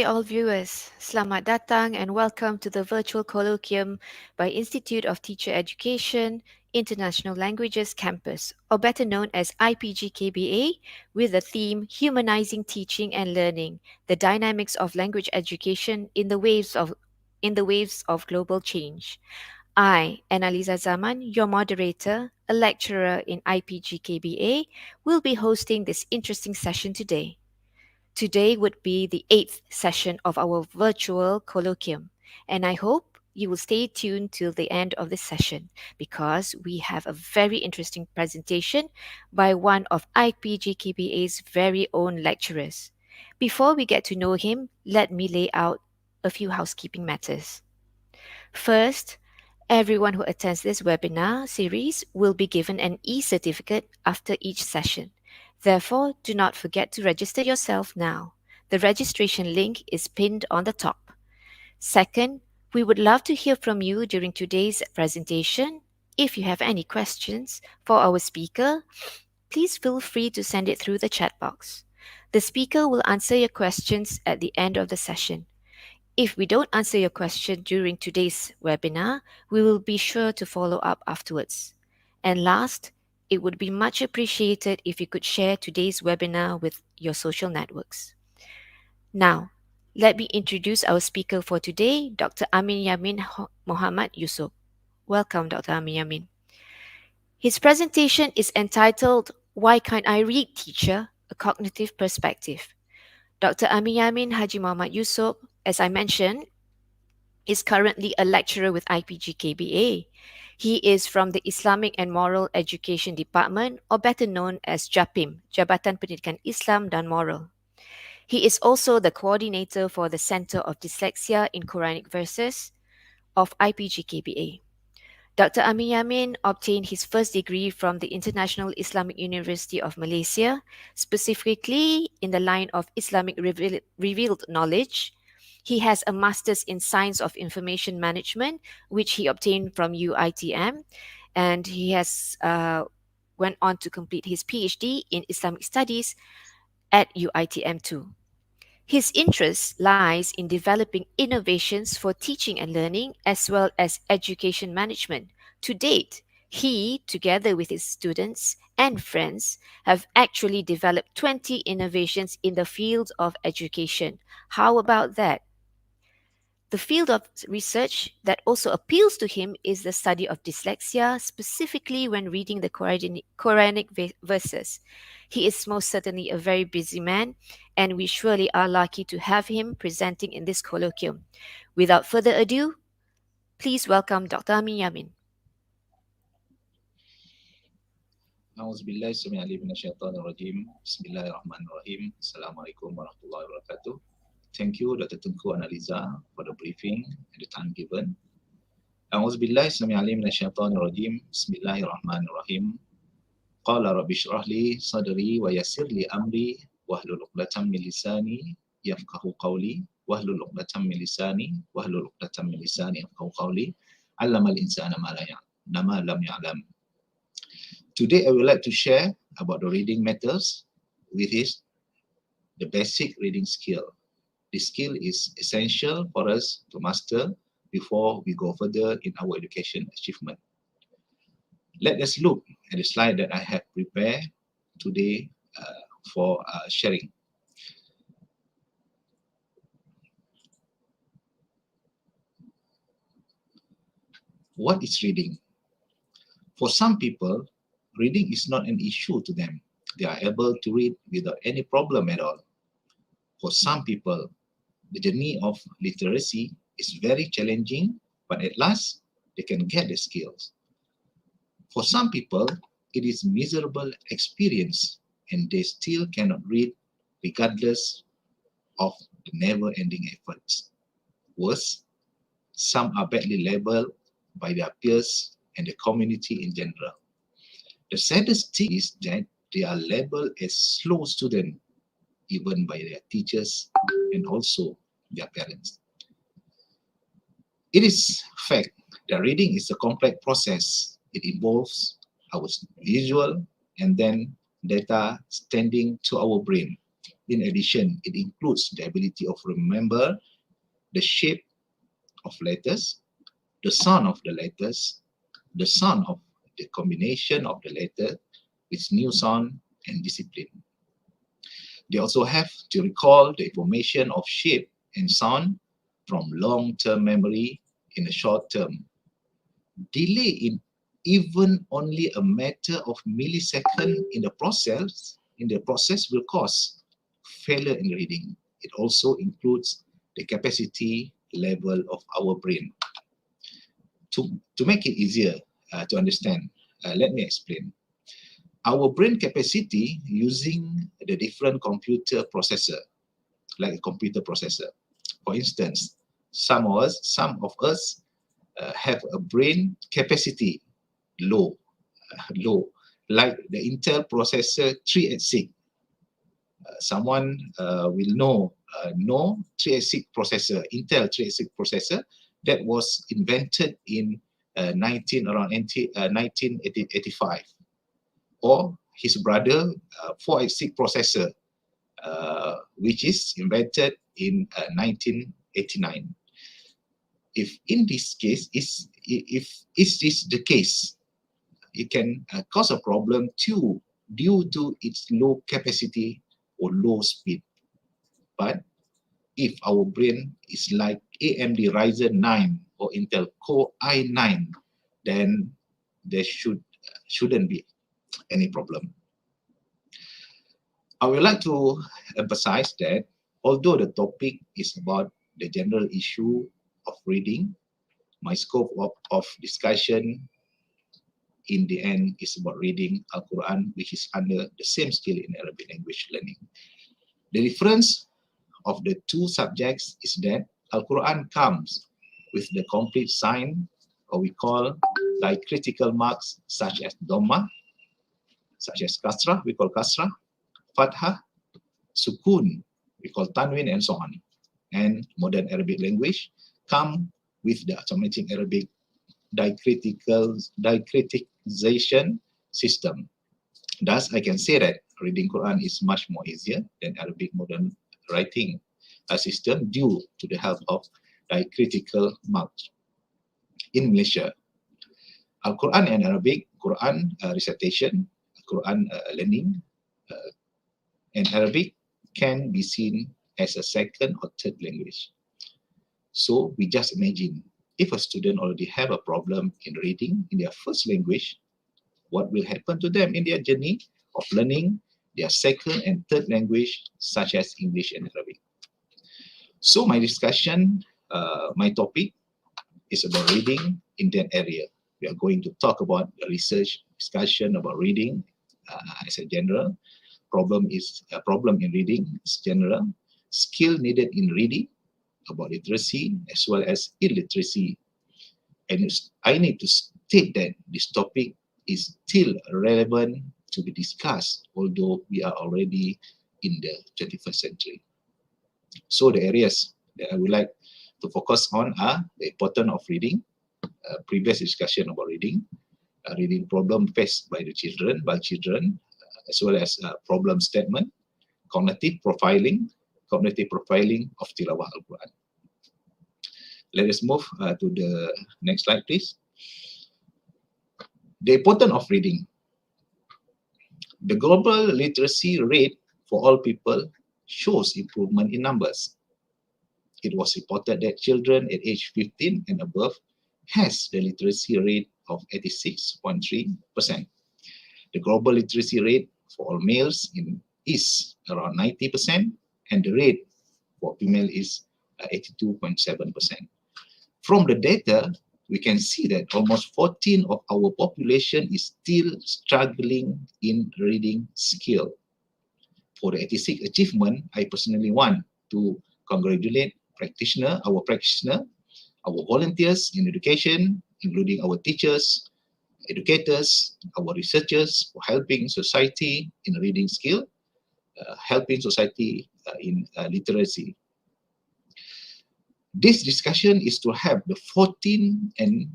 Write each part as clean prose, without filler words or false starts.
all viewers. Selamat datang and welcome to the virtual colloquium by Institute of Teacher Education, International Languages Campus, or better known as IPGKBA, with the theme Humanizing Teaching and Learning: The Dynamics of Language Education in the Waves of Global Change. I, Annalisa Zaman, your moderator, a lecturer in IPGKBA, will be hosting this interesting session today. Today would be the eighth session of our virtual colloquium, and I hope you will stay tuned till the end of this session because we have a very interesting presentation by one of IPGKBA's very own lecturers. Before we get to know him, let me lay out a few housekeeping matters. First, everyone who attends this webinar series will be given an e-certificate after each session. Therefore, do not forget to register yourself now. The registration link is pinned on the top. Second, we would love to hear from you during today's presentation. If you have any questions for our speaker, please feel free to send it through the chat box. The speaker will answer your questions at the end of the session. If we don't answer your question during today's webinar, we will be sure to follow up afterwards. And last, it would be much appreciated if you could share today's webinar with your social networks. Now, let me introduce our speaker for today, Dr. Amiyamin Mohamed Yusop. Welcome, Dr. Amiyamin. His presentation is entitled, Why Can't I Read, Teacher? A Cognitive Perspective. Dr. Amiyamin Haji Muhammad Yusop, as I mentioned, is currently a lecturer with IPGKBA. He is from the Islamic and Moral Education Department, or better known as JAPIM, Jabatan Pendidikan Islam dan Moral. He is also the coordinator for the Center of Dyslexia in Quranic Verses of IPGKBA. Dr. Amiyamin obtained his first degree from the International Islamic University of Malaysia, specifically in the line of Islamic Revealed Knowledge. He has a master's in Science of Information Management, which he obtained from UITM, and he has went on to complete his PhD in Islamic Studies at UITM too. His interest lies in developing innovations for teaching and learning as well as education management. To date, he, together with his students and friends, have actually developed 20 innovations in the field of education. How about that? The field of research that also appeals to him is the study of dyslexia, specifically when reading the Quranic verses. He is most certainly a very busy man, and we surely are lucky to have him presenting in this colloquium. Without further ado, please welcome Dr. Amiyamin. A'udzubillahi samil-alim minasyaitonirrajim. Bismillahirrahmanirrahim. Assalamualaikum warahmatullahi wabarakatuh. Thank you, Dr. Tunku Annalisa, for the briefing and the time given. A'udzubillahi samil-alim minasyaitonirrajim. Bismillahirrahmanirrahim. Qala rabbi shrah li sadri wa yassir li amri wahlul 'uqdatam min lisani yafqahu qawli wahlul 'uqdatam min lisani yafqahu qawli. 'Allamal insana ma lam ya'lam. Today I would like to share about the reading matters with the basic reading skill. This skill is essential for us to master before we go further in our education achievement. Let us look at the slide that I have prepared today for sharing. What is reading? For some people, reading is not an issue to them. They are able to read without any problem at all. For some people, the journey of literacy is very challenging, but at last, they can get the skills. For some people, it is miserable experience and they still cannot read regardless of the never-ending efforts. Worse, some are badly labeled by their peers and the community in general. The saddest thing is that they are labeled as slow students, even by their teachers and also their parents. It is fact that reading is a complex process. It involves our visual and then data standing to our brain. In addition, it includes the ability of remember the shape of letters, the sound of the letters, the sound of the combination of the letter with new sound and discipline. They also have to recall the information of shape and sound from long-term memory in the short term. Delay in even only a matter of millisecond in the process will cause failure in reading. It also includes the capacity level of our brain. To make it easier to understand, let me explain. Our brain capacity using the different computer processor, like a computer processor. For instance, some of us have a brain capacity low, low, like the Intel processor 386. Someone will know 386 processor, Intel 386 processor that was invented in 1985, or his brother 486 processor, which is invented in 1989. If in this case, if is this the case, it can cause a problem too due to its low capacity or low speed. But if our brain is like AMD Ryzen 9 or Intel Core i9, then there shouldn't be any problem. I would like to emphasize that although the topic is about the general issue of reading, my scope of discussion in the end is about reading Al-Quran, which is under the same skill in Arabic language learning. The difference of the two subjects is that Al-Quran comes with the complete sign, or we call diacritical marks, such as Dhamma, such as Kasrah, we call Kasrah, Fathah, Sukun, we call Tanwin, and so on. And modern Arabic language come with the automatic Arabic diacriticization system. Thus, I can say that reading Quran is much more easier than Arabic modern writing system due to the help of diacritical marks. In Malaysia, Al-Quran and Arabic, Quran recitation, Quran learning, and Arabic can be seen as a second or third language. So we just imagine if a student already have a problem in reading in their first language, what will happen to them in their journey of learning their second and third language, such as English and Arabic. So my discussion, my topic is about reading in that area. We are going to talk about the research discussion about reading as a general. Problem in reading is general. Skill needed in reading, about literacy as well as illiteracy. And I need to state that this topic is still relevant to be discussed, although we are already in the 21st century. So the areas that I would like to focus on are the importance of reading, previous discussion about reading, reading problem faced by children, as well as problem statement, cognitive profiling of tilawah Al-Quran. Let us move to the next slide, please. The importance of reading. The global literacy rate for all people shows improvement in numbers. It was reported that children at age 15 and above has the literacy rate of 86.3%. The global literacy rate for all males is around 90%, and the rate for female is 82.7%. From the data, we can see that almost 14% of our population is still struggling in reading skill. For the 86 achievement, I personally want to congratulate our practitioner, our volunteers in education, including our teachers, educators, our researchers, for helping society in reading skill, helping society in literacy. This discussion is to have the 14 and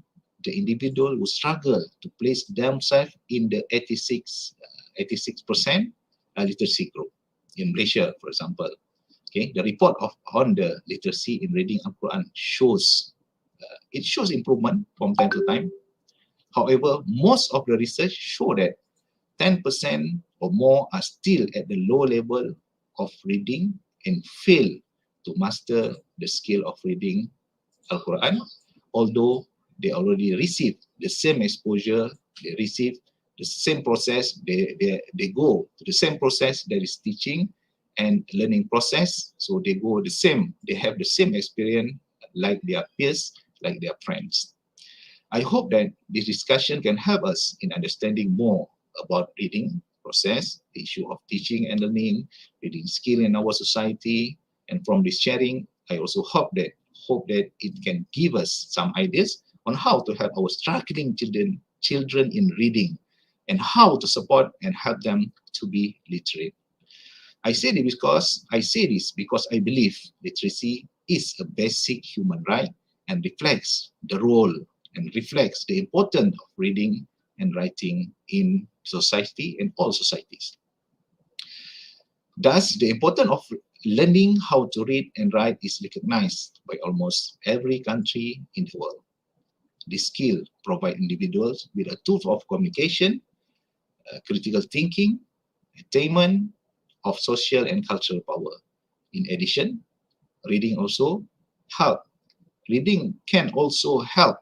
the individual who struggle to place themselves in the 86% literacy group. in Malaysia, for example. Okay, the report on the literacy in reading Al-Quran shows it shows improvement from time to time. However, most of the research show that 10% or more are still at the low level of reading and fail to master the skill of reading Al-Quran, although they already received the same exposure, they receive the same process, they go to the same process that is teaching and learning process, so they go the same, they have the same experience like their peers, like their friends. I hope that this discussion can help us in understanding more about reading process, the issue of teaching and learning, reading skill in our society. And from this sharing, I also hope that it can give us some ideas on how to help our struggling children in reading and how to support and help them to be literate. I say this because I believe literacy is a basic human right and reflects the role and reflects the importance of reading and writing in society and all societies. Thus, the importance of learning how to read and write is recognized by almost every country in the world. This skill provides individuals with a tool of communication, critical thinking, attainment of social and cultural power. In addition, reading also help. Reading can also help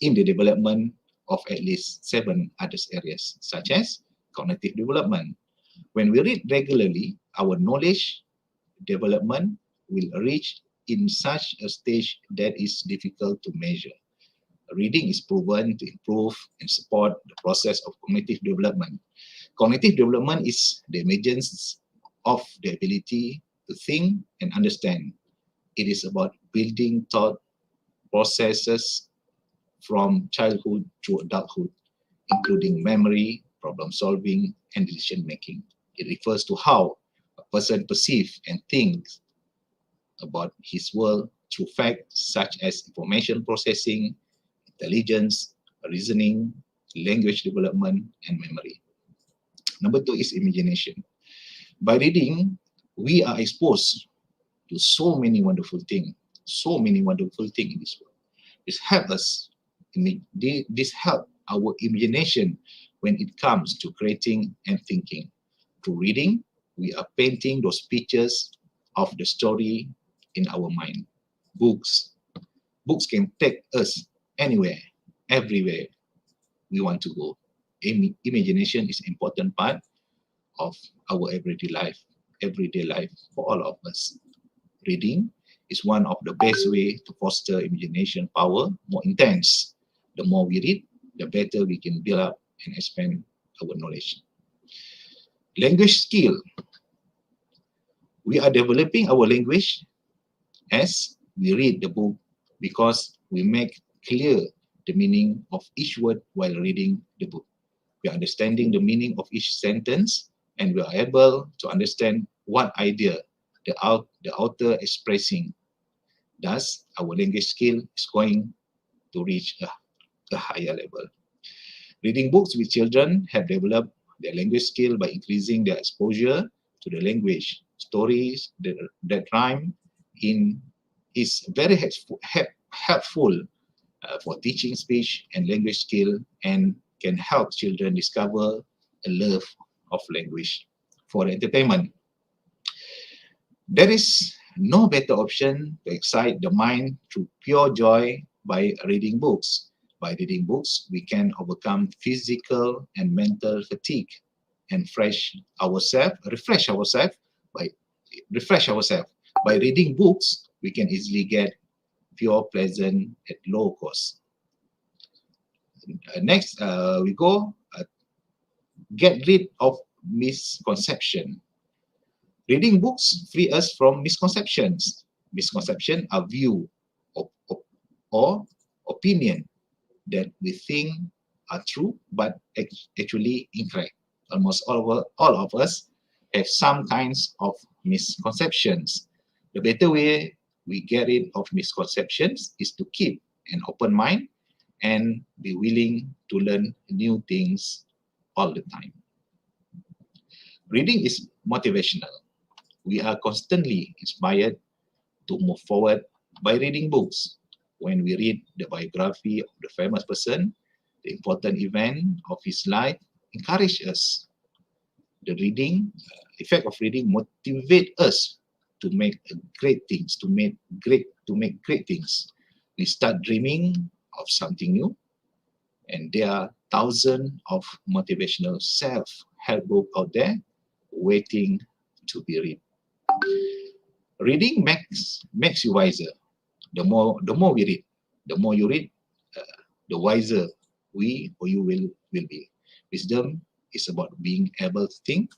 in the development of at least 7 other areas, such as cognitive development. When we read regularly, our knowledge development will reach in such a stage that is difficult to measure. Reading is proven to improve and support the process of cognitive development. Cognitive development is the emergence of the ability to think and understand. It is about building thought processes from childhood to adulthood, including memory, problem solving, and decision making. It refers to how a person perceives and thinks about his world through facts such as information processing, intelligence, reasoning, language development, and memory. Number two is imagination. By reading, we are exposed to so many wonderful things in this world. This help us, this help our imagination when it comes to creating and thinking. Through reading, we are painting those pictures of the story in our mind. Books. Books can take us anywhere, everywhere we want to go. Imagination is an important part of our everyday life for all of us. Reading is one of the best way to foster imagination power more intense. The more we read, the better we can build up and expand our knowledge. Language skill. We are developing our language as we read the book because we make clear the meaning of each word while reading the book. We are understanding the meaning of each sentence and we are able to understand what idea the author expressing. Thus, our language skill is going to reach a higher level. Reading books with children have developed their language skill by increasing their exposure to the language. Stories that rhyme in is very helpful for teaching speech and language skill and can help children discover a love of language. For entertainment, there is no better option to excite the mind through pure joy by reading books. By reading books, we can overcome physical and mental fatigue and by refresh ourselves. By reading books, we can easily get pure pleasant at low cost. Next, we go get rid of misconception. Reading books free us from misconceptions. Misconception are view or opinion that we think are true but actually incorrect. Almost all of us have some kinds of misconceptions. The better way we get rid of misconceptions is to keep an open mind and be willing to learn new things all the time. Reading is motivational. We are constantly inspired to move forward by reading books. When we read the biography of the famous person, the important event of his life encourage us. The effect of reading motivate us to make great things, to make great things. We start dreaming of something new, and there are thousands of motivational self-help books out there waiting to be read. Reading makes you wiser. The more we read, the more you read, the wiser you will be. Wisdom is about being able to think,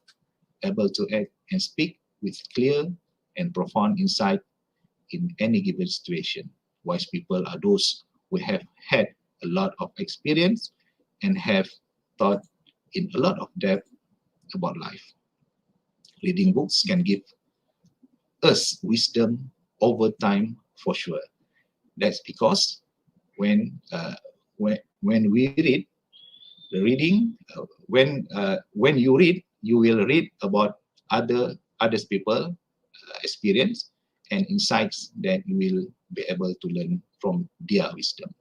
able to act and speak with clear and profound insight in any given situation. Wise people are those who have had a lot of experience and have thought in a lot of depth about life. Reading books can give us wisdom over time for sure. That's because when we read, the reading when you read, you will read about others people experience and insights that you will be able to learn from their wisdom.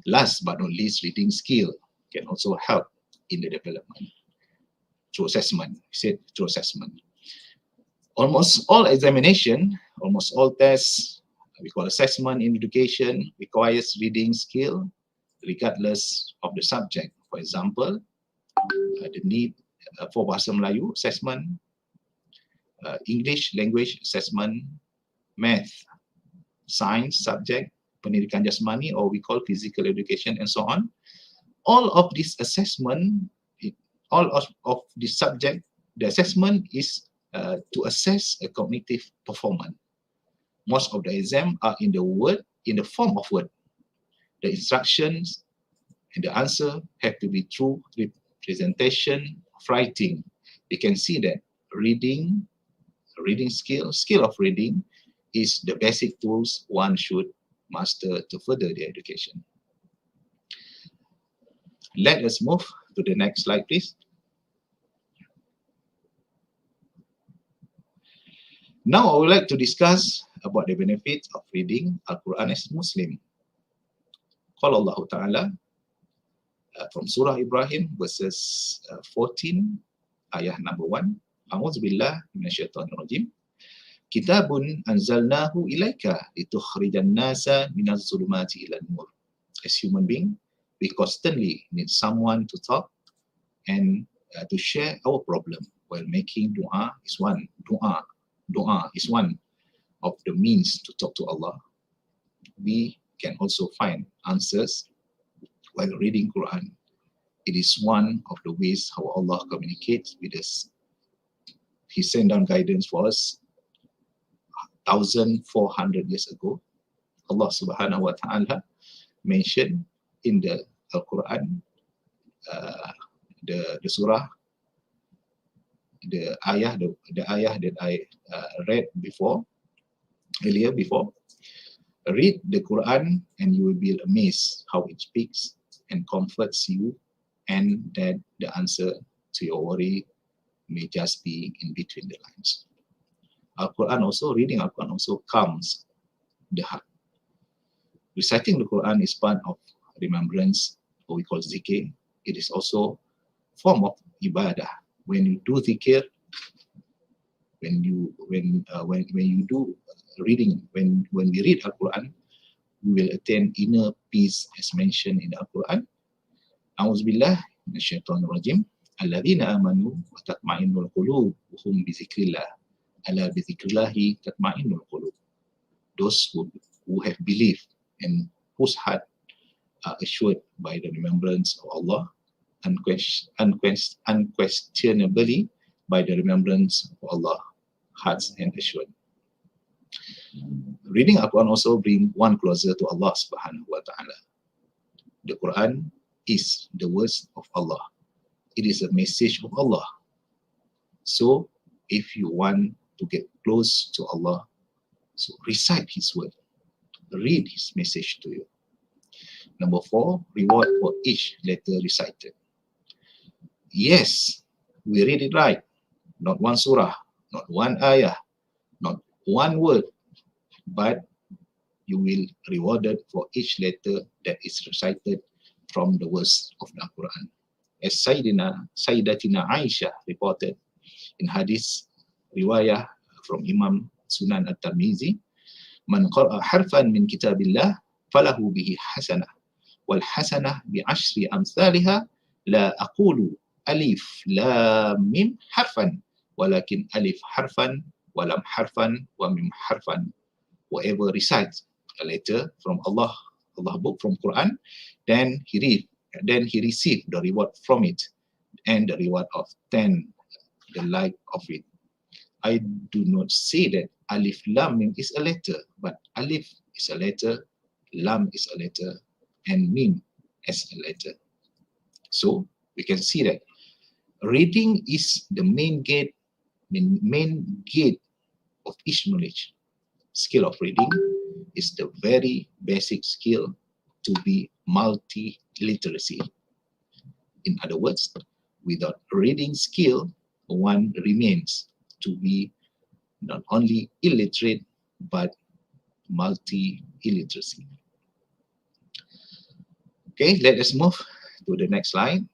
Last but not least, reading skill can also help in the development through assessment. Through assessment. Almost all examination, almost all tests, we call assessment in education, requires reading skill regardless of the subject. For example, the need for Bahasa Melayu assessment, English language assessment, math, science subject, pendidikan jasmani, or we call physical education, and so on. All of this assessment, of this subject, the assessment is to assess a cognitive performance. Most of the exam are in the form of word. The instructions and the answer have to be through representation of writing. You can see that reading skill of reading is the basic tools one should master to further their education. Let us move to the next slide, please. Now I would like to discuss about the benefits of reading Al-Quran as Muslim. Qala Allah Ta'ala from Surah Ibrahim verses 14, ayah number 1. A'udzubillah minasyaitonir rajim. Kitabun anzalnahu ilaika litukhrijan nasa minaz zulumati ilal nur. As human being, we constantly need someone to talk and to share our problem while making dua is one. Dua is one of the means to talk to Allah. We can also find answers while reading Quran. It is one of the ways how Allah communicates with us. He sent down guidance for us 1,400 years ago. Allah Subhanahu wa Ta'ala mentioned in the Al-Quran, the surah, the ayah that I read earlier before. Read the Quran and you will be amazed how it speaks and comforts you, and that the answer to your worry may just be in between the lines. Reading Al-Quran also calms the heart. Reciting the Quran is part of remembrance, what we call zikir. It is also form of ibadah. When you do zikir, when you do reading, when we read Al-Quran, we will attain inner peace as mentioned in Al-Quran. A'udzubillah minasyaitonir rajim. Alladzina amanu wa tatma'innul qulubuhum bi dzikrillah. Ala bi dzikrillahi tatma'innul qulub. Those who have believed and whose heart are assured by the remembrance of Allah, unquestionably by the remembrance of Allah, hearts and assured. Reading Al-Quran also brings one closer to Allah Subhanahu wa Ta'ala. The Quran is the words of Allah. It is a message of Allah. So if you want to get close to Allah, so recite His word, read His message to you. Number 4, reward for each letter recited. Yes, we read it right. Not one surah, not one ayah, not one word, but you will rewarded for each letter that is recited from the words of the Quran. As Sayyidatina Aisha reported in hadith riwayah from Imam Sunan At-Tirmizi, man qara'a harfan min kitabillah falahu bihi hasanah wal hasanah bi ashri amsalha la aqulu alif lam mim harfan walakin alif harfan wa lam harfan wa mim harfan. Whoever recites a letter from Allah book from Quran, then he receive the reward from it, and the reward of 10 the like of it. I do not say that alif lam mim is a letter, but alif is a letter, lam is a letter, and mim as a letter. So we can see that reading is the main gate of each knowledge. Skill of reading is the very basic skill to be multi-literacy. In other words, without reading skill, one remains to be not only illiterate, but multi-illiteracy. Okay, let us move to the next slide.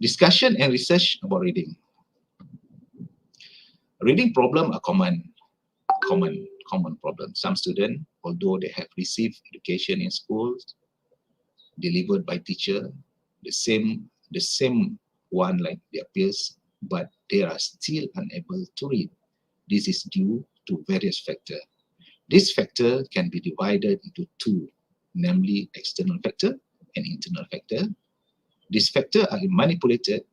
Discussion and research about reading. Reading problem are common problem. Some students, although they have received education in schools delivered by teacher, the same one like their peers, but they are still unable to read. This is due to various factors. This factor can be divided into two, namely external factor and internal factor. These factors are manipulated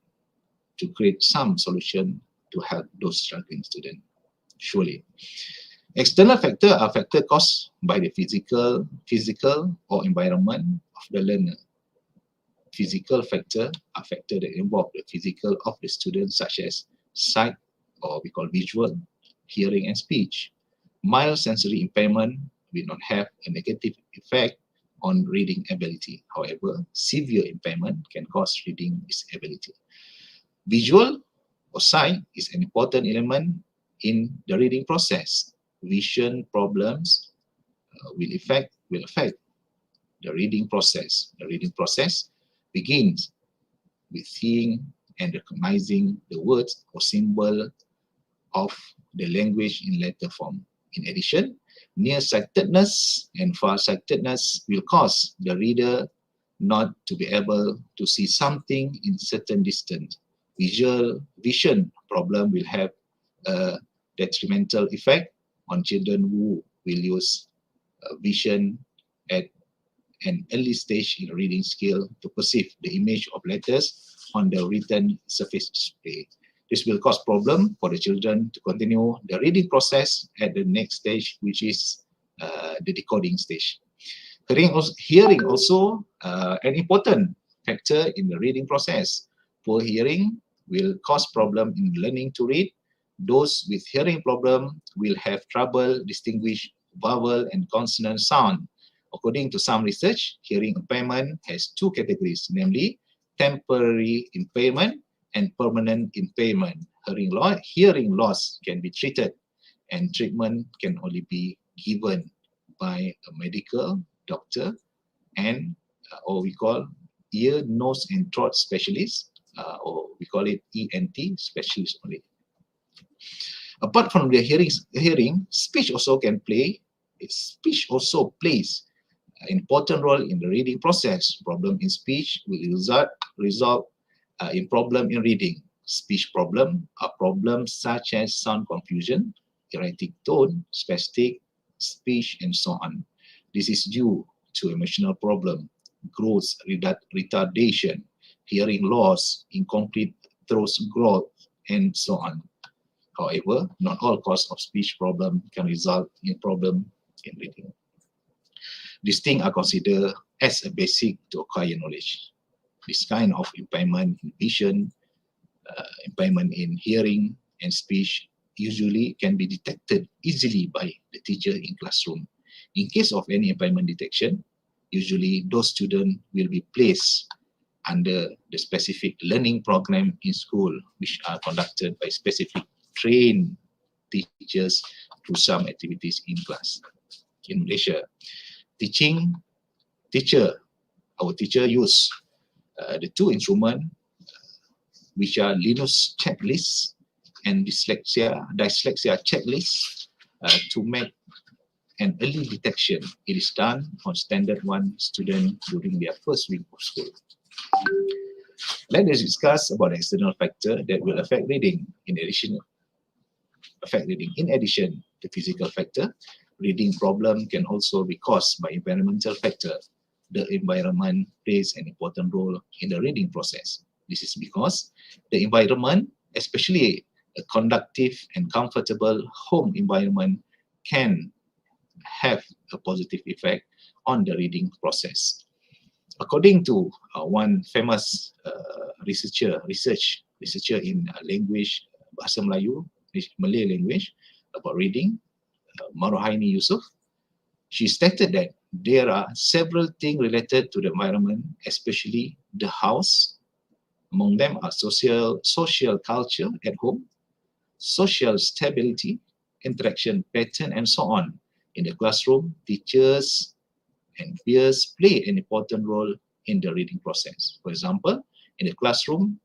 to create some solution to help those struggling students. Surely. External factors are factors caused by the physical or environment of the learner. Physical factors are factors that involve the physical of the student, such as sight, or we call visual, hearing and speech. Mild sensory impairment will not have a negative effect on reading ability. However, severe impairment can cause reading disability. Visual or sight is an important element in the reading process. Vision problems will affect the reading process. The reading process begins with seeing and recognizing the words or symbol of the language in letter form. In addition, nearsightedness and farsightedness will cause the reader not to be able to see something in certain distance. Vision problem will have a detrimental effect on children who will use vision at an early stage in reading skill to perceive the image of letters on the written surface display. This will cause problem for the children to continue the reading process at the next stage, which is the decoding stage. Hearing also an important factor in the reading process. Poor hearing will cause problem in learning to read. Those with hearing problem will have trouble distinguish vowel and consonant sound. According to some research, hearing impairment has two categories, namely temporary impairment and permanent impairment. Hearing loss can be treated, and treatment can only be given by a medical doctor and or we call ear, nose and throat specialist, or we call it ENT specialist only. Apart from the hearing, speech also plays an important role in the reading process. Problem in speech will result in problem in reading. Speech problem are problems such as sound confusion, erratic tone, spastic speech, and so on. This is due to emotional problem, growth retardation, hearing loss, incomplete throat growth, and so on. However, not all cause of speech problem can result in problem in reading. These things are considered as a basic to acquire knowledge. This kind of impairment in vision, impairment in hearing and speech usually can be detected easily by the teacher in classroom. In case of any impairment detection, Usually, those students will be placed under the specific learning program in school, which are conducted by specific trained teachers through some activities in class. In Malaysia, teaching teacher, our teacher use the two instruments, which are Linus checklists and dyslexia checklist to make an early detection. It is done on standard 1 student during their first week of school. Let us discuss about the external factor that will affect reading. In addition to physical factor, reading problem can also be caused by environmental factor. The environment plays an important role in the reading process. This is because the environment, especially a conducive and comfortable home environment, can have a positive effect on the reading process. According to one famous researcher in language Bahasa Melayu, Malay language, about reading, Marohaini Yusop, she stated that there are several things related to the environment, especially the house. Among them are social culture at home, social stability, interaction pattern, and so on. In the classroom, teachers and peers play an important role in the reading process. For example, in the classroom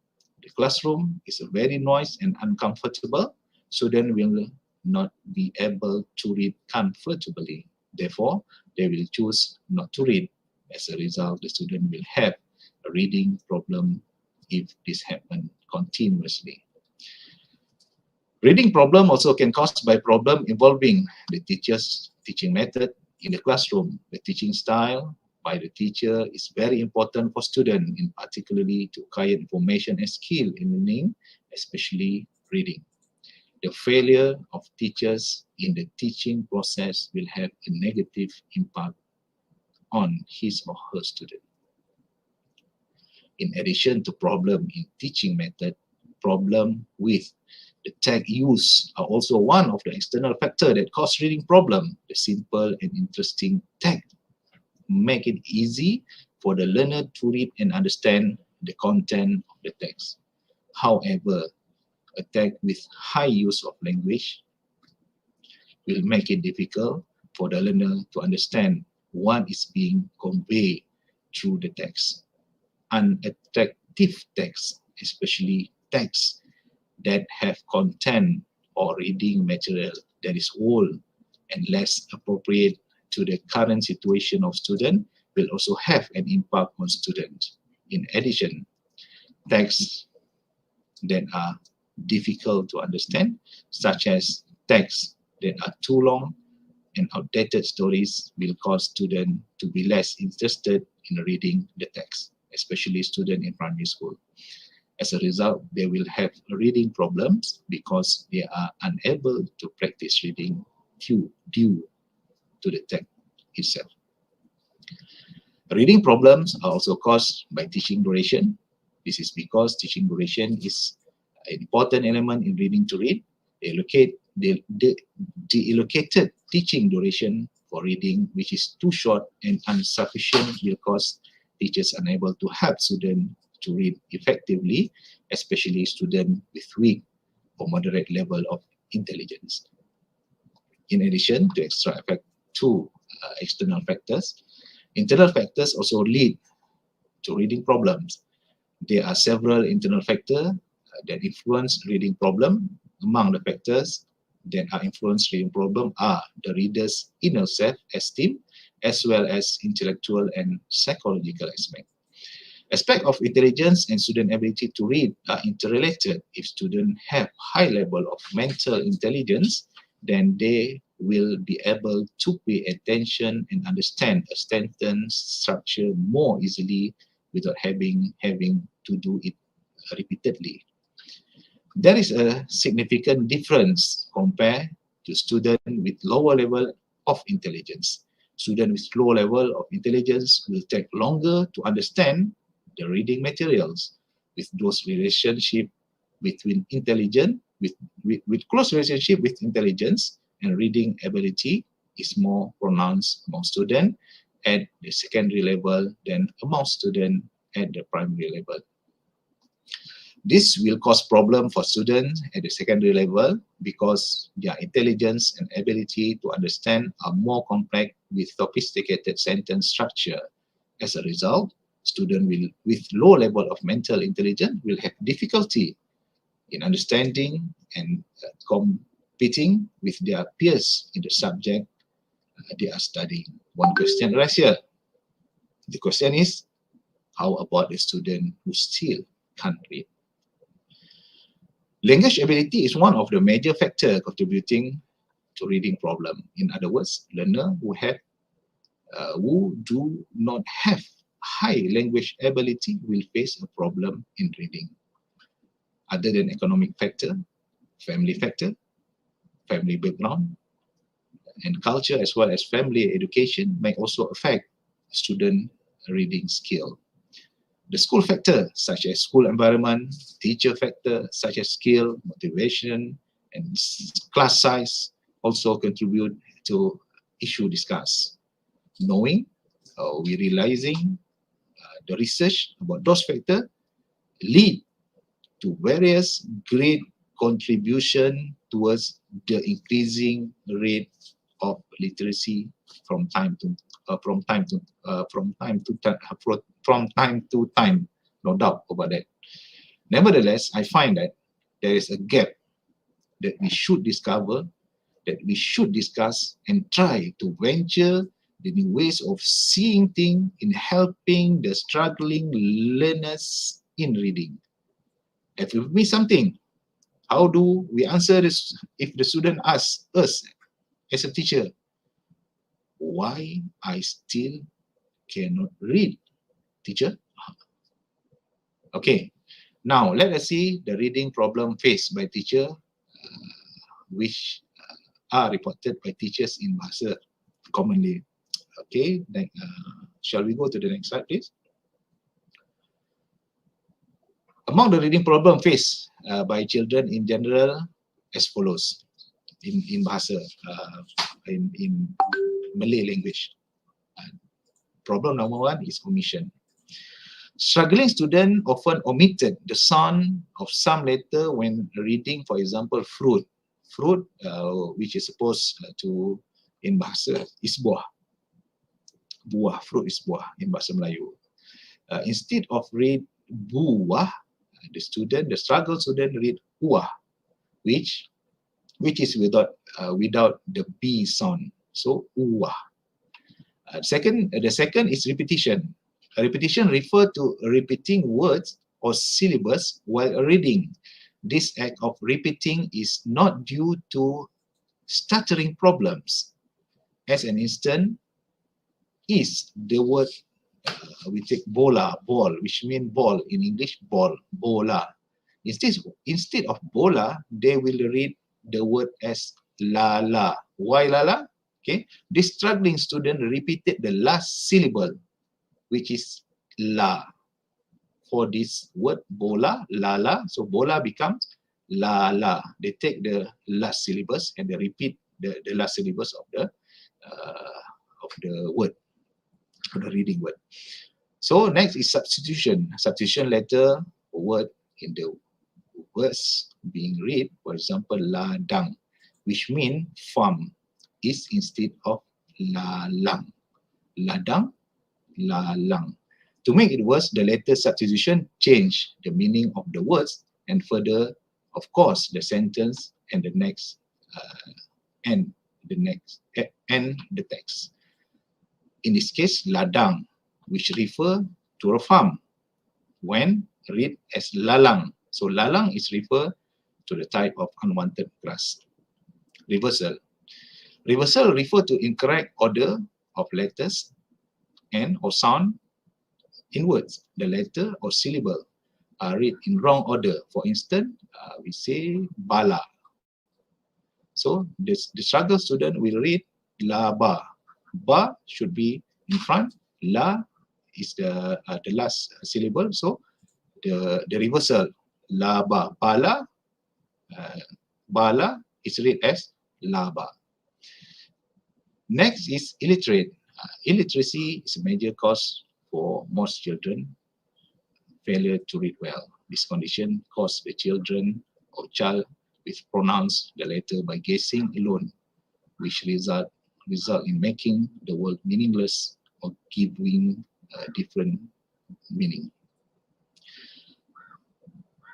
is very noisy and uncomfortable. Students will not be able to read comfortably. Therefore, they will choose not to read. As a result, the student will have a reading problem if this happens continuously. Reading problem also can caused by problem involving the teacher's teaching method in the classroom. The teaching style by the teacher is very important for students, in particularly to acquire information and skill in learning, especially reading. The failure of teachers in the teaching process will have a negative impact on his or her student. In addition to problem in teaching method, problem with the tag use are also one of the external factors that cause reading problem. The simple and interesting tag make it easy for the learner to read and understand the content of the text. However, a tag with high use of language will make it difficult for the learner to understand what is being conveyed through the text. Unattractive text, especially text that have content or reading material that is old and less appropriate to the current situation of student, will also have an impact on students. In addition, texts that are difficult to understand, such as texts that are too long and outdated stories, will cause students to be less interested in reading the text, especially students in primary school. As a result, they will have reading problems because they are unable to practice reading due to the text itself. Reading problems are also caused by teaching duration. This is because teaching duration is an important element in reading to read. The allocated teaching duration for reading, which is too short and insufficient, will cause teachers unable to help students to read effectively, especially students with weak or moderate level of intelligence. In addition to external factors, internal factors also lead to reading problems. There are several internal factors that influence reading problem. Among the factors that are influence reading problem are the reader's inner self-esteem, as well as intellectual and psychological aspect. Aspect of intelligence and student ability to read are interrelated. If students have high level of mental intelligence, then they will be able to pay attention and understand a sentence structure more easily without having to do it repeatedly. There is a significant difference compared to students with lower level of intelligence. Students with low level of intelligence will take longer to understand the reading materials. With those relationship between with close relationship with intelligence and reading ability is more pronounced among students. at the secondary level than among students at the primary level. This will cause problem for students at the secondary level because their intelligence and ability to understand are more complex with sophisticated sentence structure. As a result, students with low level of mental intelligence will have difficulty in understanding and competing with their peers in the subject they are studying. One question raised here. The question is, how about the student who still can't read? Language ability is one of the major factors contributing to reading problem. In other words, learners who do not have high language ability will face a problem in reading. Other than economic factor, family background, and culture, as well as family education, may also affect student reading skill. The school factor, such as school environment, teacher factor, such as skill, motivation, and class size, also contribute to issue discussed. Knowing, we realizing the research about those factors lead to various great contribution towards the increasing rate of literacy from time to time. No doubt about that. Nevertheless, I find that there is a gap that we should discover, that we should discuss, and try to venture the new ways of seeing things in helping the struggling learners in reading. If you miss something, how do we answer this if the student asks us as a teacher, why I still cannot read, teacher? Okay, now let us see the reading problem faced by teacher, which are reported by teachers in Bahasa commonly. Okay, then, shall we go to the next slide, please? Among the reading problem faced by children in general, as follows in Bahasa, in Malay language. Problem number one is omission. Struggling students often omitted the sound of some letter when reading, for example, fruit. Fruit, which is supposed to, in Bahasa, is buah. Buah, fruit is buah in Bahasa Melayu. Instead of read buah, the struggle student read uah, which is without the B sound. So uah. The second is repetition. Repetition refers to repeating words or syllables while reading. This act of repeating is not due to stuttering problems. As an instance, is the word we take bola, ball, which means ball in English, ball, bola. Instead of bola, they will read the word as lala. Why lala? Okay, this struggling student repeated the last syllable, which is la. For this word bola, lala, so bola becomes lala. They take the last syllables and they repeat the last syllables of the word, of the reading word. So next is substitution. Substitution letter word in the words being read, for example, ladang, which means farm, is instead of lalang. Ladang, lalang. To make it worse, the letter substitution change the meaning of the words and further, of course, the sentence and the next and the text. In this case, ladang, which refer to a farm, when read as lalang. So lalang is refer to the type of unwanted grass. Reversal. Reversal refer to incorrect order of letters and or sound in words. The letter or syllable are read in wrong order. For instance, we say bala. So the struggle student will read la ba. Ba should be in front. La is the last syllable. So the reversal, la ba. Bala, bala is read as laba. Next is illiterate. Illiteracy is a major cause for most children failure to read well. This condition causes the children or child with pronounce the letter by guessing alone, which result in making the word meaningless or giving a different meaning.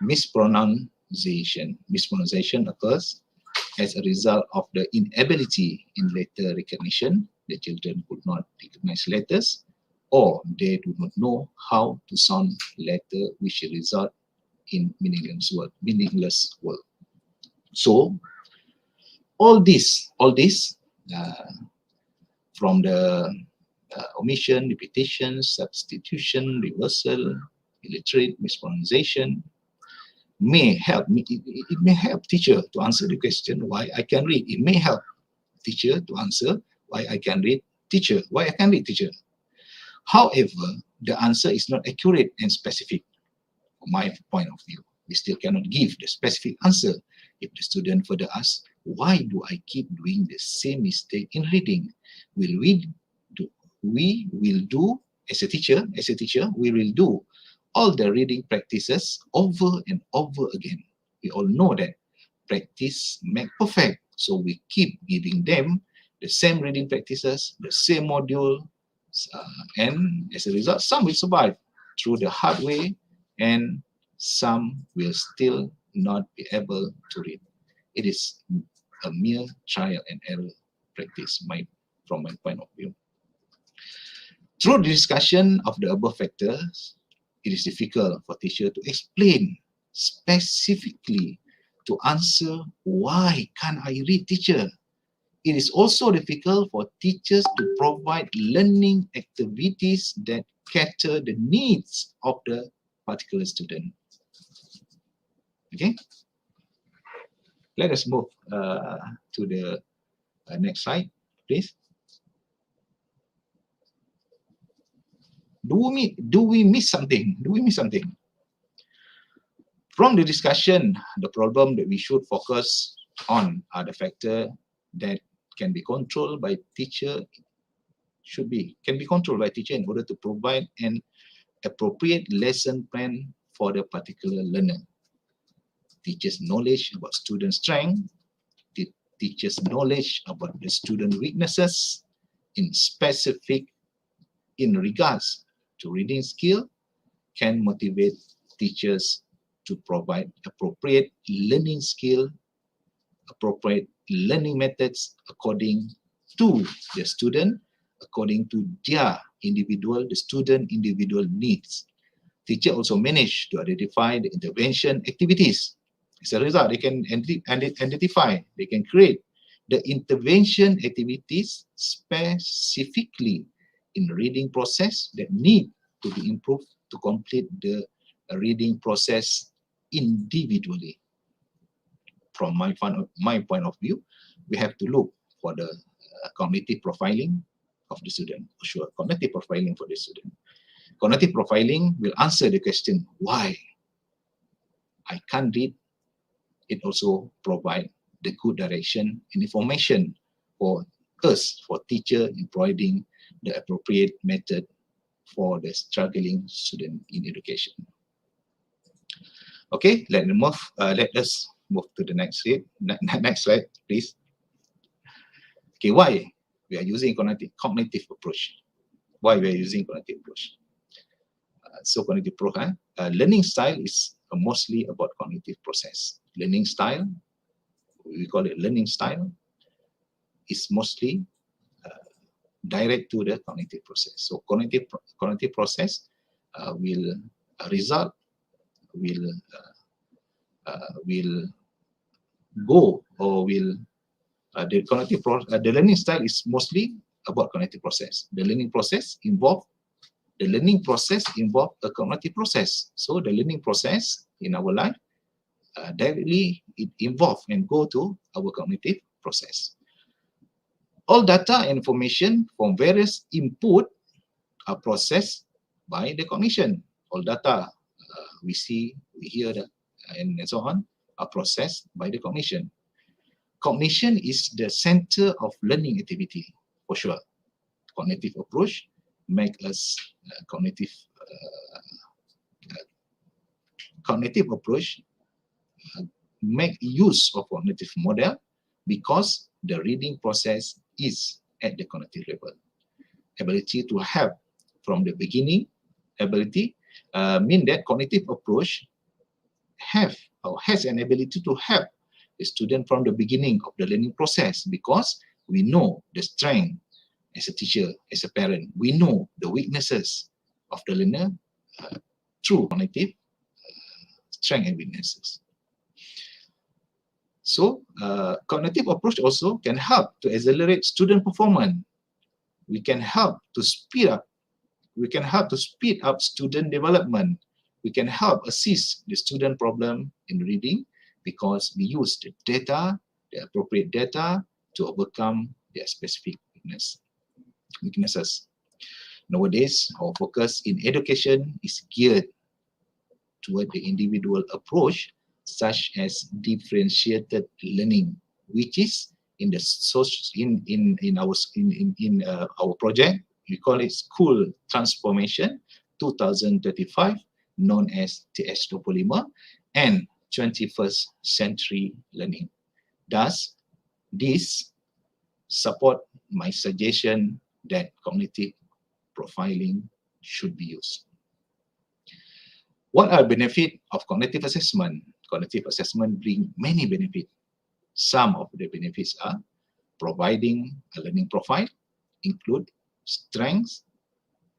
Mispronunciation occurs as a result of the inability in letter recognition. The children could not recognize letters, or they do not know how to sound letter, which result in meaningless word. So all this from the omission, repetition, substitution, reversal, illiterate, mispronunciation may help. It may help teacher to answer the question why I can read. It may help teacher to answer why I can read. Teacher, why I can read, teacher. However, the answer is not accurate and specific. From my point of view, we still cannot give the specific answer. If the student further asks, why do I keep doing the same mistake in reading? We will do as a teacher, we will do all the reading practices over and over again. We all know that practice makes perfect. So we keep giving them the same reading practices, the same module, and as a result, some will survive through the hard way and some will still not be able to read. It is a mere trial and error practice from my point of view. Through the discussion of the above factors, it is difficult for teacher to explain specifically to answer why can't I read, teacher. It is also difficult for teachers to provide learning activities that cater the needs of the particular student. Okay, let us move to the next slide, please. Do we miss something? Do we miss something? From the discussion, the problem that we should focus on are the factors that can be controlled by teacher, can be controlled by teacher in order to provide an appropriate lesson plan for the particular learner. Teachers' knowledge about student strength, the teachers' knowledge about the student weaknesses in regards to reading skill can motivate teachers to provide appropriate learning skill, appropriate learning methods according to the student, according to the student individual needs. Teacher also manage to identify the intervention activities. As a result, they can identify, they can create the intervention activities specifically in reading process that need to be improved to complete the reading process individually. From my point of view, we have to look for the cognitive profiling of the student. For sure, cognitive profiling for the student. Cognitive profiling will answer the question why I can't read. It also provide the good direction and information for us, for teacher, in providing the appropriate method for the struggling student in education. Okay, let us move to the next slide. Next slide, please. Okay, why we are using cognitive approach? Why we are using cognitive approach? Cognitive approach, learning style is mostly about cognitive process. Learning style, we call it learning style, is mostly direct to the cognitive process. So cognitive process will go or will the learning style is mostly about cognitive process. The learning process involve a cognitive process. So the learning process in our life directly it involve and go to our cognitive process. All data and information from various input are processed by the cognition. All data we see, we hear, and so on are processed by the cognition. Cognition is the center of learning activity, for sure. cognitive approach make us cognitive approach make use of cognitive model because the reading process is at the cognitive level. Ability to have from the beginning, ability mean that cognitive approach have or has an ability to help the student from the beginning of the learning process, because we know the strength as a teacher, as a parent, we know the weaknesses of the learner through cognitive strength and weaknesses. So cognitive approach also can help to accelerate student performance. We can help to speed up student development. We can help assist the student problem in reading because we use the data, the appropriate data, to overcome their specific weaknesses. Nowadays, our focus in education is geared toward the individual approach, such as differentiated learning, which is in the our project, we call it School Transformation 2035, known as TH25, and 21st Century Learning. Thus, this support my suggestion that cognitive profiling should be used. What are benefits of cognitive assessment? Cognitive assessment brings many benefits. Some of the benefits are providing a learning profile, include strengths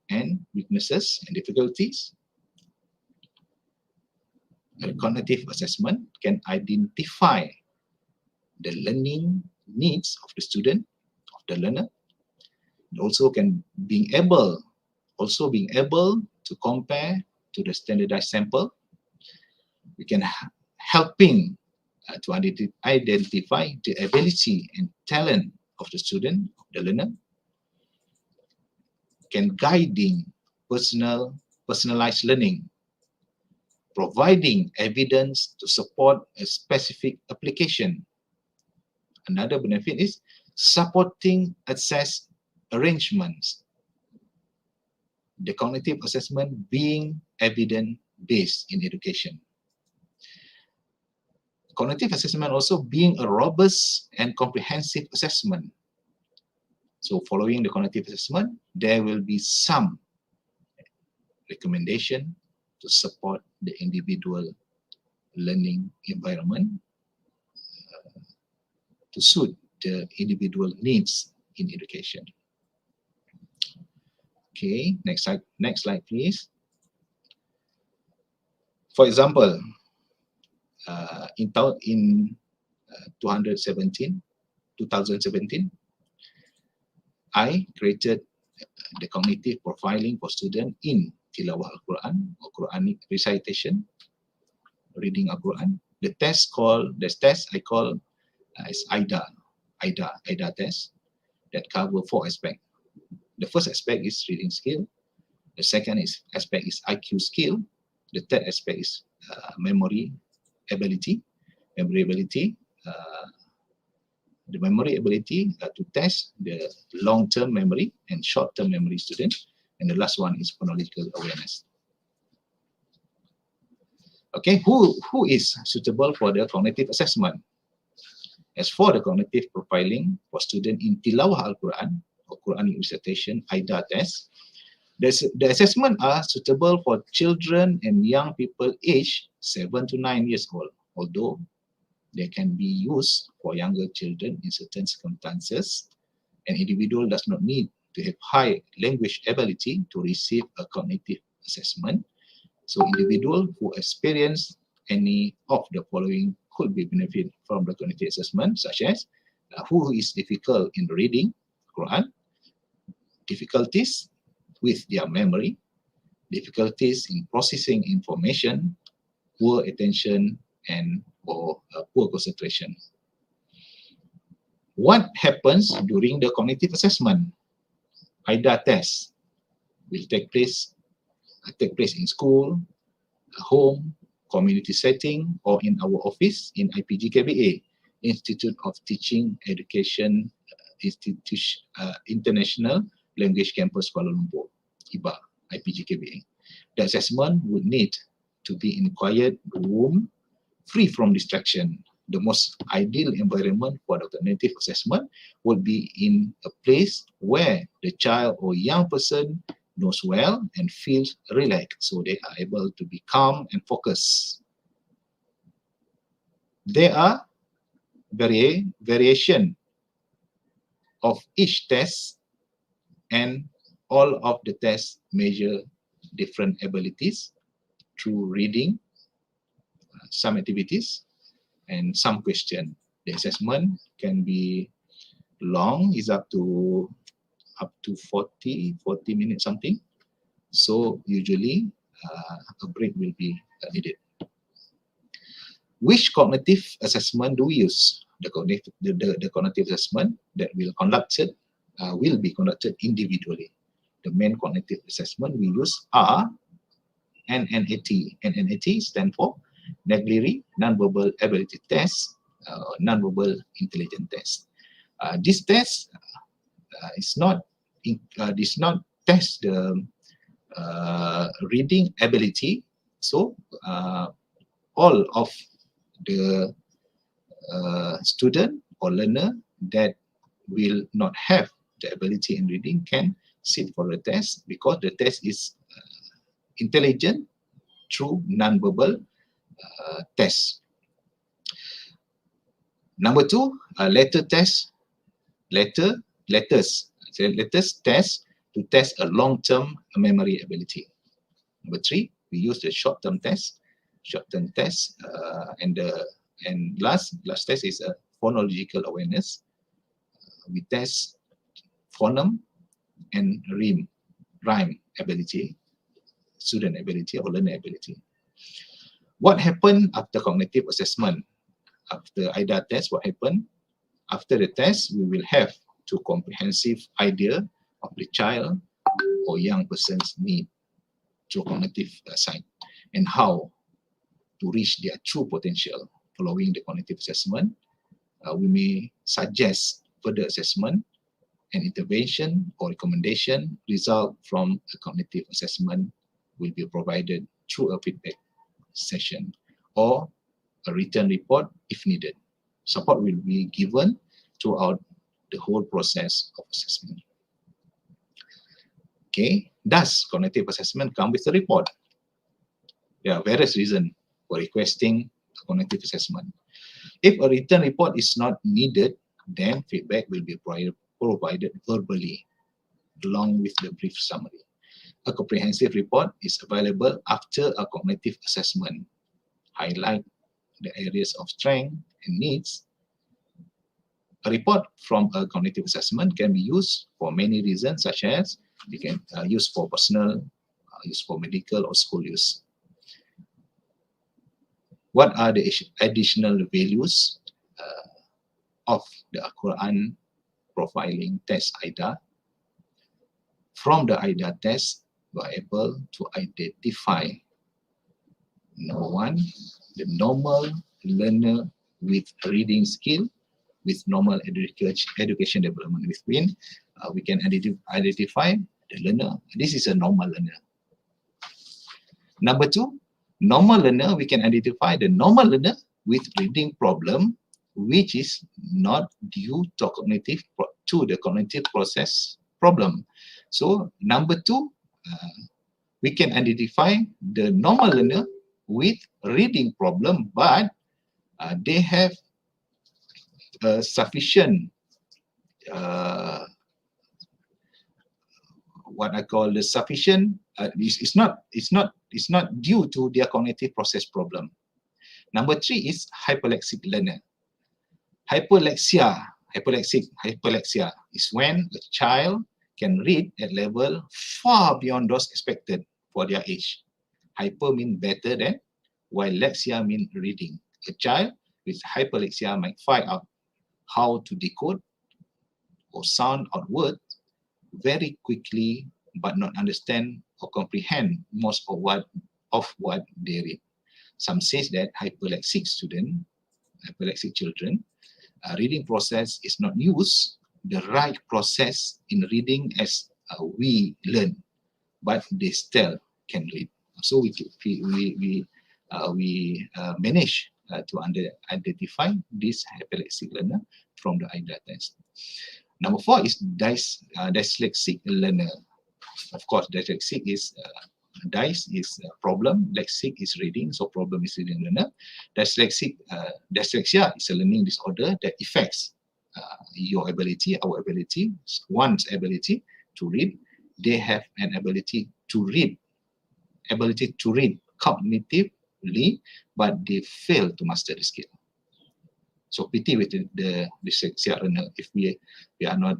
and weaknesses and difficulties. A cognitive assessment can identify the learning needs of the student, of the learner. It also can being able to compare to the standardized sample. We can helping to identify the ability and talent of the student, of the learner. Can guiding personalized learning, providing evidence to support a specific application. Another benefit is supporting access arrangements. The cognitive assessment being evidence-based in education. Cognitive assessment also being a robust and comprehensive assessment. So following the cognitive assessment, there will be some recommendation to support the individual learning environment to suit the individual needs in education. Okay, next slide, please. For example, in 2017, I created the cognitive profiling for students in Tilawah Al-Quran or Quranic recitation, reading Al-Quran. The test I call is IDA test that cover 4 aspects. The first aspect is reading skill. The second aspect is IQ skill. The third aspect is memory ability. The memory ability to test the long-term memory and short-term memory students. And the last one is phonological awareness. Okay, who is suitable for the cognitive assessment? As for the cognitive profiling for students in Tilawah Al-Quran or Quranic recitation, IDA test, the assessment are suitable for children and young people aged 7 to 9 years old, although they can be used for younger children in certain circumstances. An individual does not need to have high language ability to receive a cognitive assessment. So individuals who experience any of the following could be benefit from the cognitive assessment, such as who is difficult in reading Quran, difficulties with their memory, difficulties in processing information, poor attention, and or poor concentration. What happens during the cognitive assessment? IDA test will take place in school, home, community setting, or in our office in IPG-KBA, Institute of Teaching Education International Language Campus Kuala Lumpur, IBA, IPGKBA. The assessment would need to be in quiet room, free from distraction. The most ideal environment for the cognitive assessment would be in a place where the child or young person knows well and feels relaxed, so they are able to be calm and focused. There are variation of each test, and all of the tests measure different abilities through reading, some activities, and some question. The assessment can be long, is up to 40 minutes something. So usually a break will be needed. Which cognitive assessment do we use? The cognitive assessment that will be conducted individually. The main cognitive assessment we use are NNAT. NNAT stands for Non-Verbal Ability Test, Non-Verbal Intelligence Test. This test does not test the reading ability. So all of the student or learner that will not have the ability in reading can sit for the test, because the test is intelligent through non-verbal test. Number two, letters test to test a long-term memory ability. Number three, we use the short-term test, and last test is a phonological awareness. We test phoneme and rhyme ability, student ability or learner ability. What happened after cognitive assessment? After IDA test, what happened? After the test, we will have a comprehensive idea of the child or young person's need through cognitive side and how to reach their true potential. Following the cognitive assessment, we may suggest further assessment and intervention or recommendation result from a cognitive assessment will be provided through a feedback session or a written report if needed. Support will be given throughout the whole process of assessment. Okay, does cognitive assessment come with a report? There are various reasons for requesting a cognitive assessment. If a written report is not needed, then feedback will be provided verbally along with the brief summary. A comprehensive report is available after a cognitive assessment. Highlight the areas of strength and needs. A report from a cognitive assessment can be used for many reasons, such as you can use for personal, use for medical or school use. What are the additional values of the Quran profiling test IDA? From the IDA test, we are able to identify, number one, the normal learner with reading skill, with normal education development within. We can identify the learner. This is a normal learner. Number two, normal learner, we can identify the normal learner with reading problem, which is not due to the cognitive process problem. So number two, we can identify the normal learner with reading problem, but they have sufficient what I call the sufficient. It's not due to their cognitive process problem. Number three is hyperlexic learner. Hyperlexia is when a child can read at level far beyond those expected for their age. Hyper means better than, while lexia means reading. A child with hyperlexia might find out how to decode or sound out words very quickly, but not understand or comprehend most of what they read. Some says that hyperlexic children, reading process is not used the right process in reading as we learn, but they still can read. So we manage to identify this epileptic learner from the IDA test. Number 4 is dyslexic learner. Of course, dyslexic is DICE is problem, lexic is reading, so problem is reading learner. Dyslexia is a learning disorder that affects your ability, our ability, one's ability to read. They have an ability to read cognitively, but they fail to master the skill. So pity with the dyslexia learner if we are not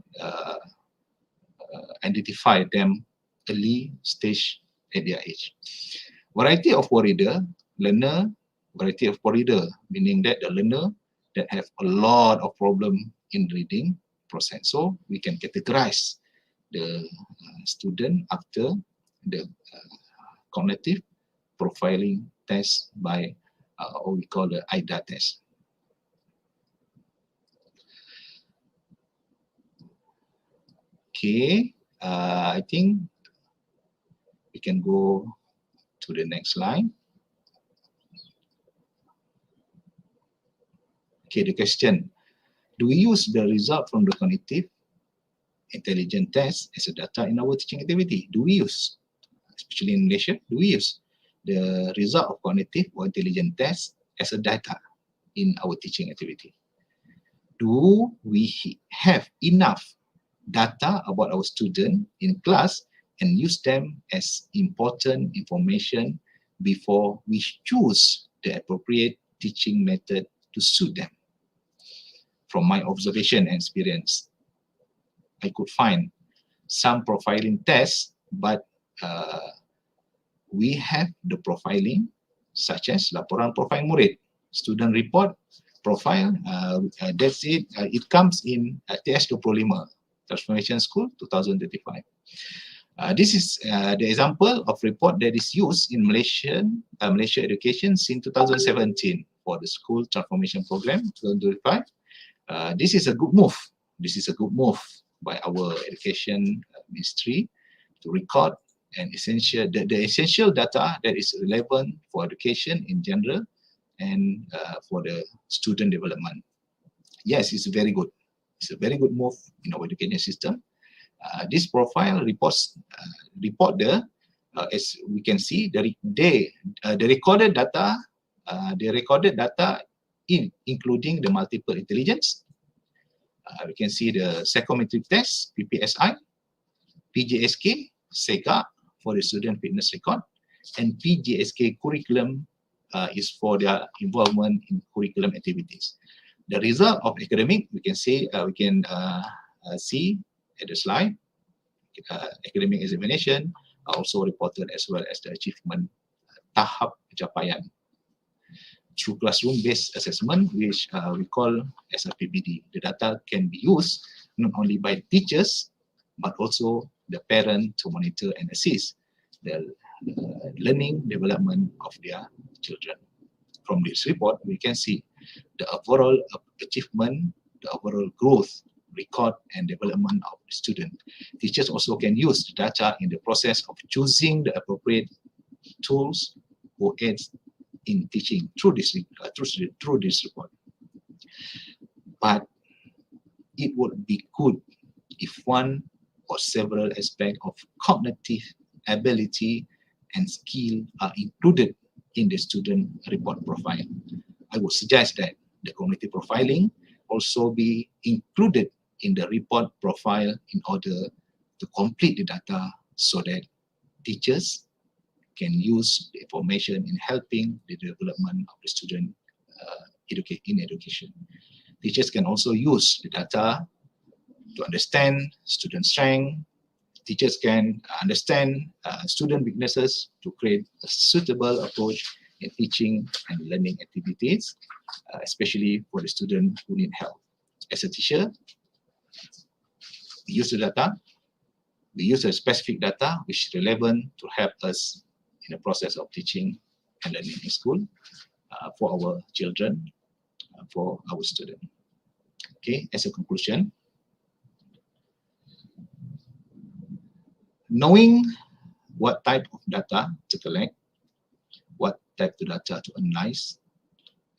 identify them early stage at their age. Variety of reader, learner, variety of reader, meaning that the learner that have a lot of problem in reading process. So we can categorize the student after the cognitive profiling test by what we call the IDA test. Okay, I think we can go to the next slide. Okay, the question, do we use the result from the cognitive intelligence test as a data in our teaching activity? Do we use, especially in Malaysia, do we use the result of cognitive or intelligence test as a data in our teaching activity? Do we have enough data about our student in class and use them as important information before we choose the appropriate teaching method to suit them? From my observation and experience, I could find some profiling tests, but we have the profiling such as laporan profil murid, student report profile, that's it. It comes in TS25, Transformation School 2035. This is the example of report that is used in Malaysia education since 2017 for the school transformation program 2025. This is a good move. This is a good move by our education ministry to record the essential data that is relevant for education in general and for the student development. Yes, it's very good. It's a very good move in our education system. This profile report there, as we can see, the recorded data, including the multiple intelligence. We can see the psychometric test, PPSI, PJSK, SEGA for the student fitness record, and PJSK curriculum is for their involvement in curriculum activities. The result of academic, we can see at the slide. Academic examination are also reported as well as the achievement tahap pencapaian through classroom-based assessment, which we call as a PBD. The data can be used not only by teachers but also the parent to monitor and assist the learning development of their children. From this report, we can see the overall achievement, the overall growth, record and development of the student. Teachers also can use the data in the process of choosing the appropriate tools or aids in teaching through this report. But it would be good if one or several aspects of cognitive ability and skill are included in the student report profile. I would suggest that the cognitive profiling also be included in the report profile in order to complete the data so that teachers can use the information in helping the development of the student in education. Teachers can also use the data to understand student strength. Teachers can understand student weaknesses to create a suitable approach in teaching and learning activities, especially for the student who need help. As a teacher, we use the data. We use the specific data which is relevant to help us in the process of teaching and learning in school for our children, for our students. Okay, as a conclusion, Knowing what type of data to collect, what type of data to analyze,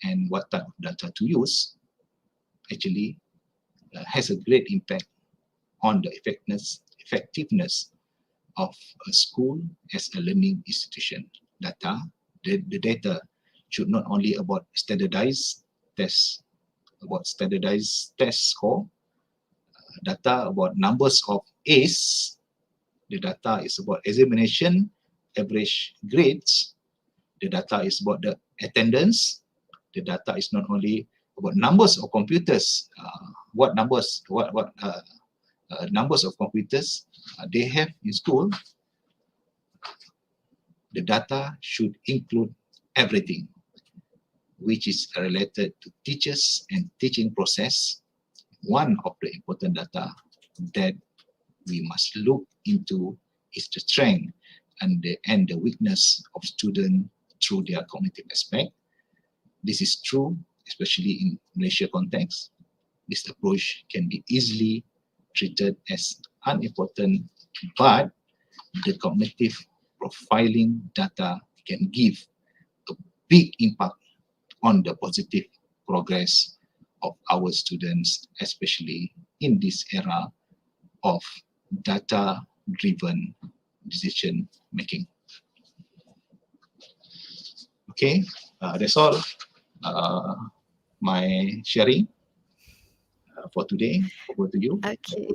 and what type of data to use actually has a great impact on the effectiveness of a school as a learning institution. Data, the data should not only about standardized test score, data about numbers of A's, the data is about examination, average grades, the data is about the attendance, the data is not only about numbers of computers, what numbers of computers they have in school. The data should include everything which is related to teachers and teaching process. One of the important data that we must look into is the strength and the weakness of students through their cognitive aspect. This is true, especially in Malaysia context. This approach can be easily treated as unimportant, but the cognitive profiling data can give a big impact on the positive progress of our students, especially in this era of data-driven decision making. Okay, that's all my sharing for today. Over to you. Okay.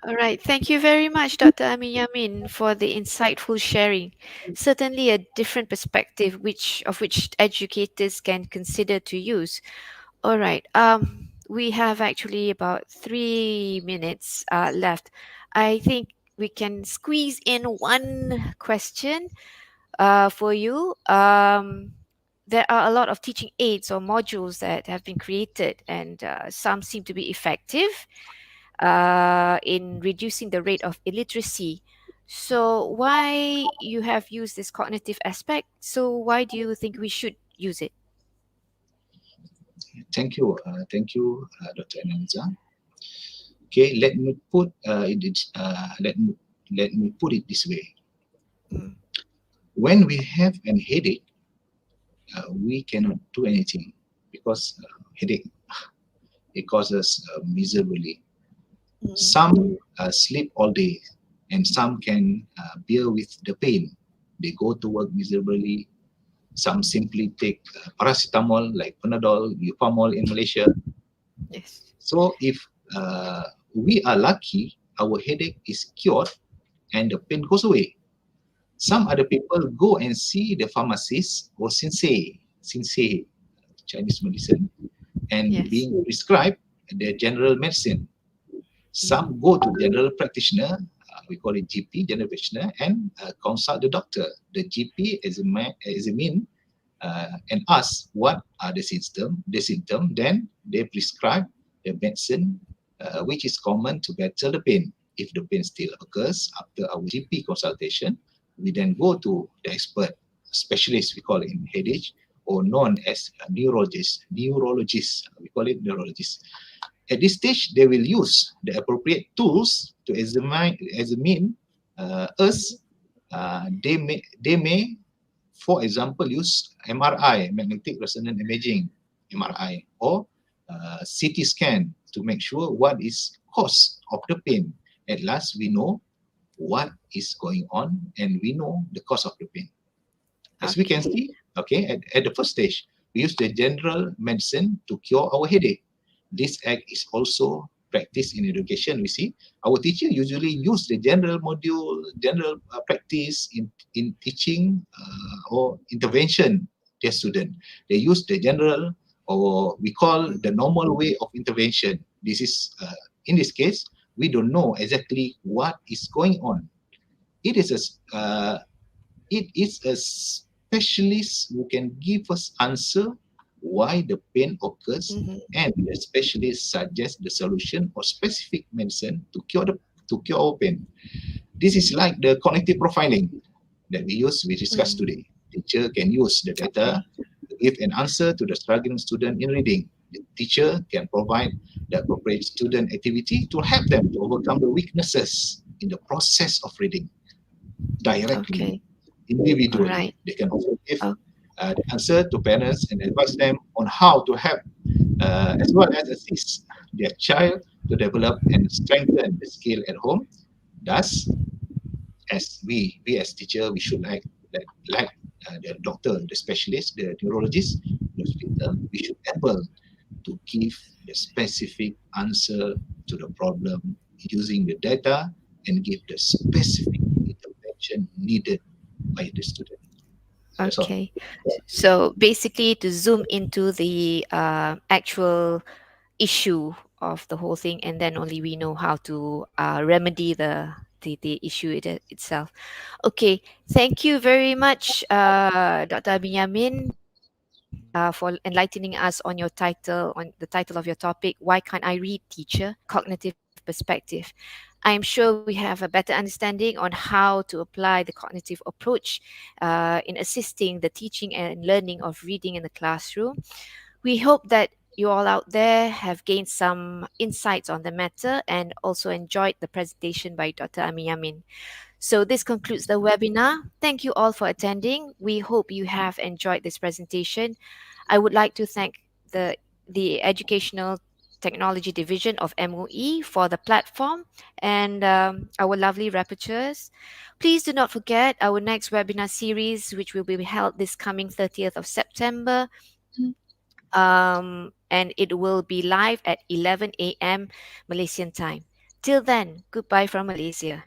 All right. Thank you very much, Dr. Amiyamin, for the insightful sharing. Certainly a different perspective which educators can consider to use. All right. We have actually about 3 minutes left. I think we can squeeze in one question for you. There are a lot of teaching aids or modules that have been created, and some seem to be effective in reducing the rate of illiteracy. So, why you have used this cognitive aspect? So, why do you think we should use it? Thank you, Dr. Ananza. Okay, let me put it this way. Mm, When we have an headache, we cannot do anything because headache it causes miserably. mm, Some sleep all day, and some can bear with the pain. They go to work miserably. Some simply take paracetamol like Panadol, Upamol in Malaysia. yes. So if we are lucky, our headache is cured and the pain goes away. Some other people go and see the pharmacist or sensei, Chinese medicine, and Yes. being prescribed the general medicine. Mm, Some go to general practitioner, we call it GP, general practitioner, and consult the doctor. The GP examine and ask what are the symptom, then they prescribe the medicine which is common to battle the pain. If the pain still occurs after our GP consultation, we then go to the expert specialist, we call it in headache, or known as a neurologist. We call it neurologist. At this stage, they will use the appropriate tools to examine us. They may, for example, use MRI, magnetic resonance imaging, MRI, or CT scan to make sure what is cause of the pain. At last, we know what is going on and we know the cause of the pain. As we can okay. see, okay, at the first stage, we use the general medicine to cure our headache. This act is also practiced in education. We see our teacher usually use the general module, general practice in teaching or intervention their student. They use the general, or we call the normal way of intervention. This is in this case, we don't know exactly what is going on. It is a specialist who can give us answer why the pain occurs, Mm-hmm. and the specialist suggests the solution or specific medicine to cure our pain. This is like the cognitive profiling that we discussed Mm, today. Teacher can use the data okay. to give an answer to the struggling student in reading. The teacher can provide the appropriate student activity to help them to overcome the weaknesses in the process of reading. directly, Okay. All individually. right. They can also give Oh, the answer to parents and advise them on how to help, as well as assist their child to develop and strengthen the skill at home. Thus, as we as teacher, we should like the doctor, the specialist, the neurologist, the hospital, we should able to give the specific answer to the problem using the data and give the specific intervention needed by the student. That's all. okay. So basically, to zoom into the actual issue of the whole thing, and then only we know how to remedy the issue itself. Okay, thank you very much, Dr. Abiyamin, for enlightening us on your title, on the title of your topic. Why can't I read, teacher? Cognitive perspective. I am sure we have a better understanding on how to apply the cognitive approach in assisting the teaching and learning of reading in the classroom. We hope that you all out there have gained some insights on the matter and also enjoyed the presentation by Dr. Amiyamin. So, this concludes the webinar. Thank you all for attending. We hope you have enjoyed this presentation. I would like to thank the Educational Technology Division of MOE for the platform and our lovely rapporteurs. Please do not forget our next webinar series, which will be held this coming 30th of September, and it will be live at 11 a.m. Malaysian time. Till then, goodbye from Malaysia.